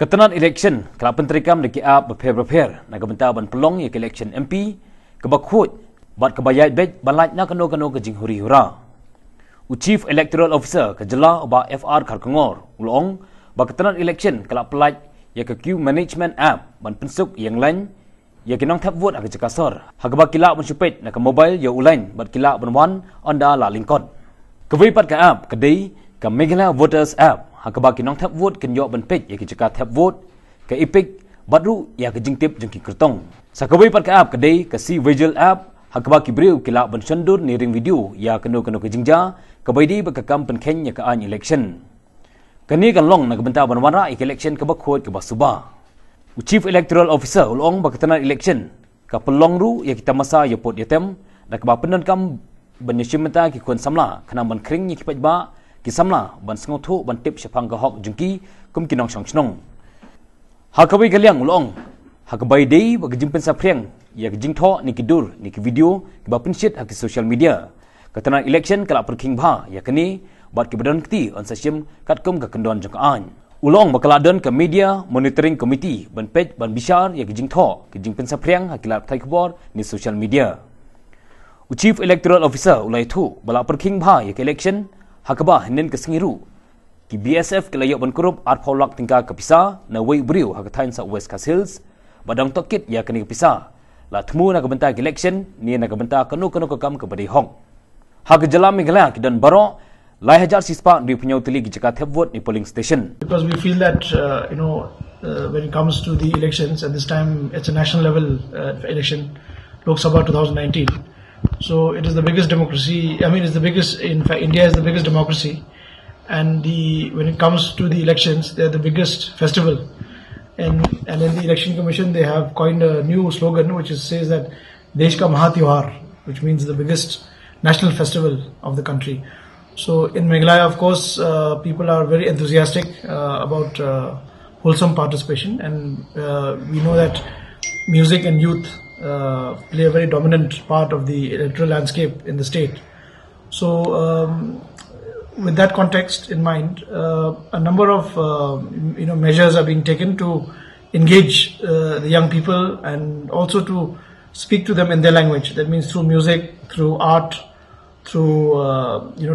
Ketenan election kelap penterikam deki ap berper-berper nak bentar ban pelong ya election MP kebakhut bat kebayat bet balaj na kano-kano ke jinghuri hura. Chief Electoral Officer kejela ba FR Karkongor ulong ba ketenan election kelap pelaj ya ke queue management app ban pensuk yang lain ya kinong tap vote ag jakasor hagba kila mensupet nak mobile ya ulain bat kila banwan onda la lingkon. Kewipat ke app kedai ke Meghalaya Voters app hagba kinong tap vote kenyo ban page ya kijaka tap vote ke epic badru ya ke jingtip jengki kertong. Sakawipat ke app kedai ke si visual app hagba kibriu kila ban sendur ni ring video ya keno-keno ke jingja ke baidi bekakam penkhen ya ke an election. Kani kan long nak bentar ban wara election ke bakhot ke basuba. Chief Electoral Officer ulong baketenan election ka pelong ru ya kita masa ya pot yatem nak ba penan kam benyeshimenta ki kun samla kana ban kring ni kipat ba ki samla ban sngotu ban tip syapang ka hok jungki kum kinong song ha kawi galiang ulong ha ka bai dei ba gijimpen sa priang ya gijing tho ni kidur ni ki video ki ba penshit ha ki social media ketenan election kala perking ba ya kini bat ki badan kti on sasim kat kum ka kendon jongkaan ulong bakaladan ke media monitoring committee ban page ban bishar ya gijing tho gijing pensa priang hakilap thai khbor ni social media. Chief Electoral Officer ulai thu bala perking bha ya ke election hakaba henen ke singiru ki BSF ke layok ban kurup art paulak tingka ke pisa na wei briu hakatain sa West Coast Hills badang tokit ya kini ke pisa la thmu na ke benta ke election ni na ke benta kanu-kanu ke kam ke badi hong ha ke jalam Meghalaya ki dan baro Lai hajar sispa di punya utili jika tap vote di polling station. Because we feel that when it comes to the elections, at this time it's a national level election, Lok Sabha 2019. So it is the biggest democracy. I mean, it's the biggest. In fact, India is the biggest democracy, and when it comes to the elections, they're the biggest festival. And in the election commission, they have coined a new slogan which says that Desh ka Maha Tyohar, which means the biggest national festival of the country. So in Meghalaya, of course, people are very enthusiastic about wholesome participation, and we know that music and youth play a very dominant part of the electoral landscape in the state. So with that context in mind, a number of measures are being taken to engage the young people and also to speak to them in their language. That means through music, through art, through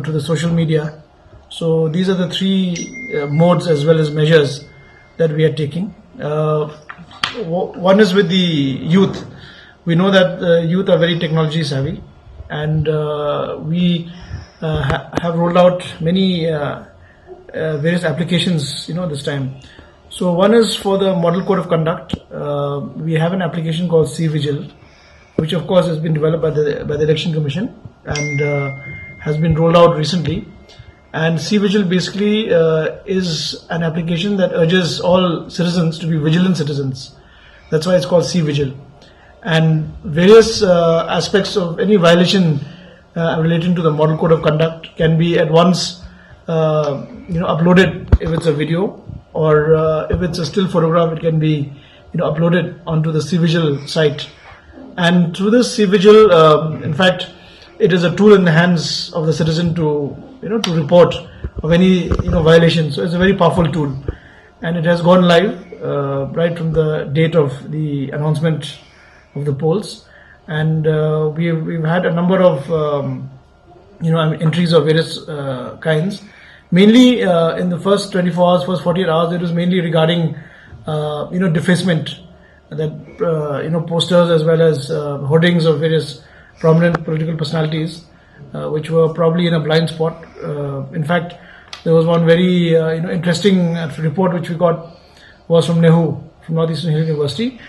to the social media. So these are the three modes as well as measures that we are taking. One is with the youth. We know that youth are very technology savvy, and we have rolled out many various applications this time. So one is for the model code of conduct. We have an application called C-Vigil, which of course has been developed by the Election Commission and has been rolled out recently. And C-Vigil basically is an application that urges all citizens to be vigilant citizens. That's why it's called C-Vigil. And various aspects of any violation relating to the model code of conduct can be at once uploaded if it's a video, or if it's a still photograph, it can be uploaded onto the C-Vigil site. And through this C-Vigil, in fact, it is a tool in the hands of the citizen to report of any violation. So it's a very powerful tool, and it has gone live right from the date of the announcement of the polls. And we've had a number of entries of various kinds. Mainly in the first 24 hours, first 48 hours, it was mainly regarding defacement. That posters as well as hoardings of various prominent political personalities, which were probably in a blind spot. In fact, there was one very interesting report which we got was from NEHU, from Northeastern Hill University,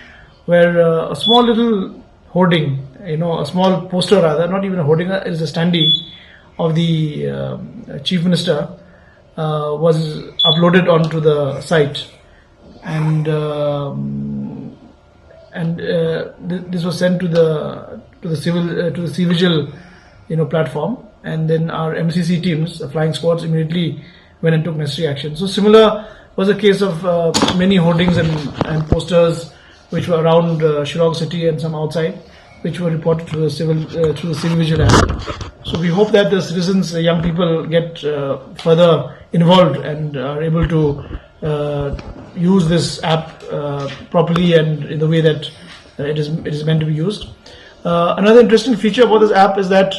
where a small little hoarding, a small poster rather, not even a hoarding, it is a standee of the Chief Minister, was uploaded onto the site, and this was sent to the C-Vigil platform, and then our MCC teams, the flying squads, immediately went and took necessary action. So similar was the case of many hoardings and posters which were around Shillong city and some outside, which were reported to the C-Vigil app. So we hope that the citizens, the young people, get further involved and are able to use this app properly and in the way that it is meant to be used. Another interesting feature about this app is that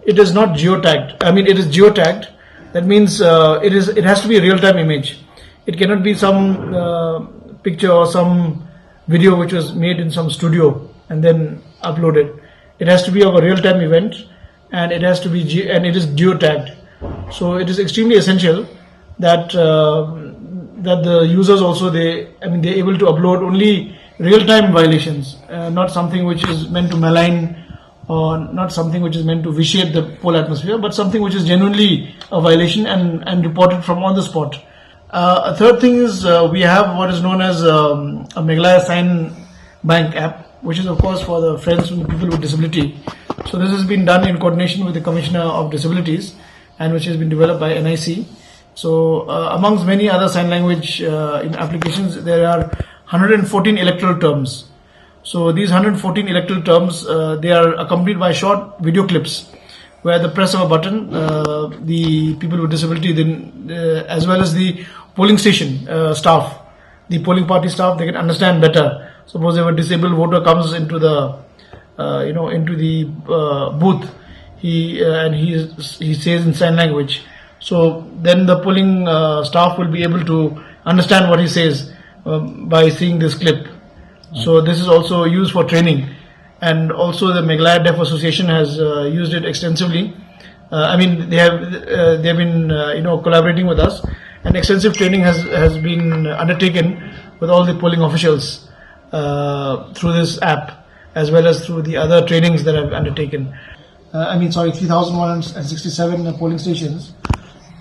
it is not geotagged. I mean, it is geotagged. That means it has to be a real-time image. It cannot be some picture or some video which was made in some studio and then uploaded. It has to be of a real-time event, and it has to be and it is geotagged. So it is extremely essential that that the users also they're able to upload only real-time violations, not something which is meant to malign or not something which is meant to vitiate the whole atmosphere, but something which is genuinely a violation and reported from on the spot. A third thing is we have what is known as a Meghalaya Sign Bank app, which is of course for the friends and the people with disability. So this has been done in coordination with the Commissioner of Disabilities and which has been developed by NIC. So amongst many other sign language in applications, there are 114 electoral terms. So these 114 electoral terms, they are accompanied by short video clips where the press of a button, the people with disability, then as well as the polling station staff, the polling party staff, they can understand better. Suppose if a disabled voter comes into the booth, he says in sign language. So then the polling staff will be able to understand what he says by seeing this clip. So this is also used for training, and also the Meghalaya Deaf Association has used it extensively. They have been collaborating with us, and extensive training has been undertaken with all the polling officials through this app, as well as through the other trainings that I've undertaken. 3,167 polling stations,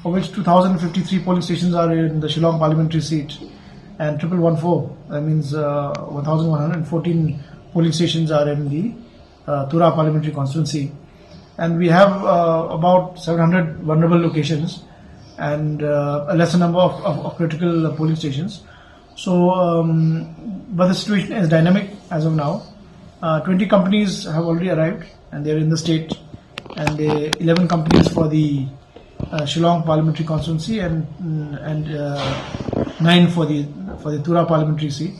of which 2,053 polling stations are in the Shillong parliamentary seat, and 1114, that means 1,114 polling stations are in the Tura parliamentary constituency. And we have about 700 vulnerable locations and a lesser number of critical polling stations. So, but the situation is dynamic as of now. 20 companies have already arrived and they're in the state, and 11 companies for the Shillong parliamentary constituency and 9 for the Tura parliamentary seat.